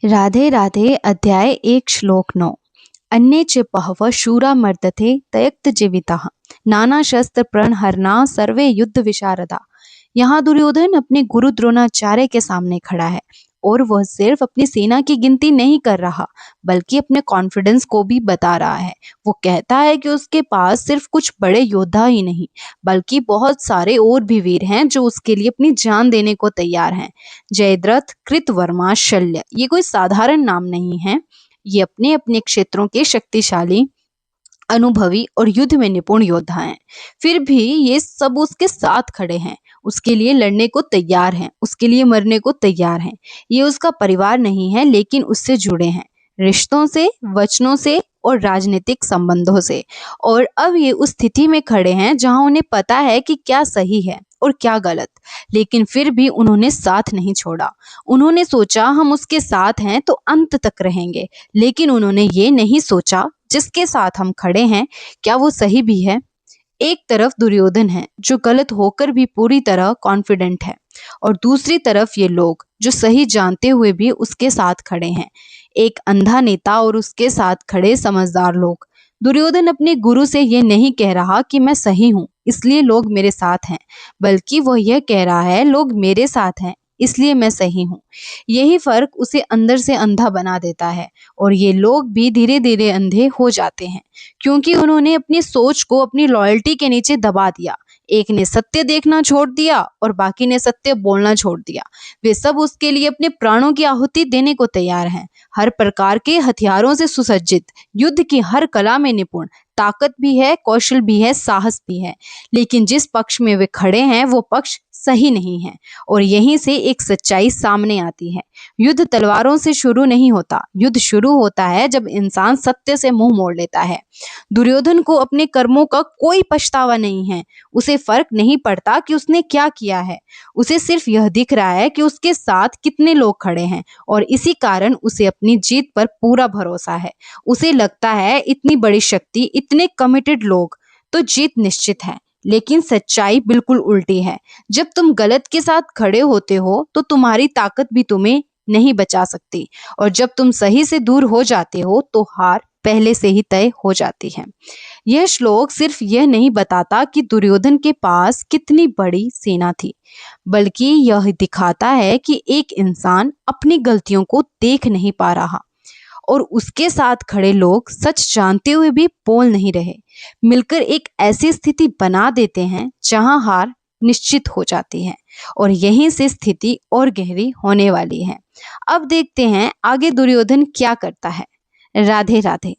राधे राधे। अध्याय 1 श्लोक 9। अन्ये च बहवः शूरा मर्दते तयक्त जीविताः नाना शस्त्र प्रणहरना सर्वे युद्ध विशारदा। यहाँ दुर्योधन अपने गुरु द्रोणाचार्य के सामने खड़ा है और वह सिर्फ अपनी सेना की गिनती नहीं कर रहा बल्कि अपने कॉन्फिडेंस को भी बता रहा है। वो कहता है कि उसके पास सिर्फ कुछ बड़े योद्धा ही नहीं बल्कि बहुत सारे और भी वीर हैं जो उसके लिए अपनी जान देने को तैयार हैं। जयद्रथ, कृतवर्मा, शल्य ये कोई साधारण नाम नहीं है। ये अपने अपने क्षेत्रों के शक्तिशाली, अनुभवी और युद्ध में निपुण योद्धा हैं। फिर भी ये सब उसके साथ खड़े हैं, उसके लिए लड़ने को तैयार हैं, उसके लिए मरने को तैयार हैं। ये उसका परिवार नहीं है लेकिन उससे जुड़े हैं, रिश्तों से, वचनों से और राजनीतिक संबंधों से। और अब ये उस स्थिति में खड़े हैं जहां उन्हें पता है कि क्या सही है और क्या गलत, लेकिन फिर भी उन्होंने साथ नहीं छोड़ा। उन्होंने सोचा हम उसके साथ हैं तो अंत तक रहेंगे, लेकिन उन्होंने ये नहीं सोचा जिसके साथ हम खड़े हैं क्या वो सही भी है। एक तरफ दुर्योधन है जो गलत होकर भी पूरी तरह कॉन्फिडेंट है और दूसरी तरफ ये लोग जो सही जानते हुए भी उसके साथ खड़े हैं। एक अंधा नेता और उसके साथ खड़े समझदार लोग। दुर्योधन अपने गुरु से ये नहीं कह रहा कि मैं सही हूँ इसलिए लोग मेरे साथ हैं, बल्कि वह यह कह रहा है लोग मेरे साथ हैं इसलिए मैं सही हूँ। यही फर्क उसे अंदर से अंधा बना देता है और ये लोग भी धीरे धीरे अंधे हो जाते हैं क्योंकि उन्होंने अपनी सोच को अपनी लॉयल्टी के नीचे दबा दिया। एक ने सत्य देखना छोड़ दिया और बाकी ने सत्य बोलना छोड़ दिया। वे सब उसके लिए अपने प्राणों की आहुति देने को तैयार हैं, हर प्रकार के हथियारों से सुसज्जित, युद्ध की हर कला में निपुण, ताकत भी है, कौशल भी है, साहस भी है। लेकिन जिस पक्ष में वे खड़े हैं वो पक्ष सही नहीं है और यहीं से एक सच्चाई सामने आती है। युद्ध तलवारों से शुरू नहीं होता, युद्ध शुरू होता है जब इंसान सत्य से मुंह मोड़ लेता है। दुर्योधन को अपने कर्मों का कोई पछतावा नहीं है। उसे फर्क नहीं पड़ता कि उसने क्या किया है, उसे सिर्फ यह दिख रहा है कि उसके साथ कितने लोग खड़े हैं और इसी कारण उसे अपनी जीत पर पूरा भरोसा है। उसे लगता है इतनी बड़ी शक्ति, इतने कमिटेड लोग, तो जीत निश्चित है। लेकिन सच्चाई बिल्कुल उल्टी है। जब तुम गलत के साथ खड़े होते हो तो तुम्हारी ताकत भी तुम्हें नहीं बचा सकती और जब तुम सही से दूर हो जाते हो तो हार पहले से ही तय हो जाती है। यह श्लोक सिर्फ यह नहीं बताता कि दुर्योधन के पास कितनी बड़ी सेना थी, बल्कि यह दिखाता है कि एक इंसान अपनी गलतियों को देख नहीं पा रहा और उसके साथ खड़े लोग सच जानते हुए भी बोल नहीं रहे, मिलकर एक ऐसी स्थिति बना देते हैं जहां हार निश्चित हो जाती है और यहीं से स्थिति और गहरी होने वाली है। अब देखते हैं आगे दुर्योधन क्या करता है। राधे राधे।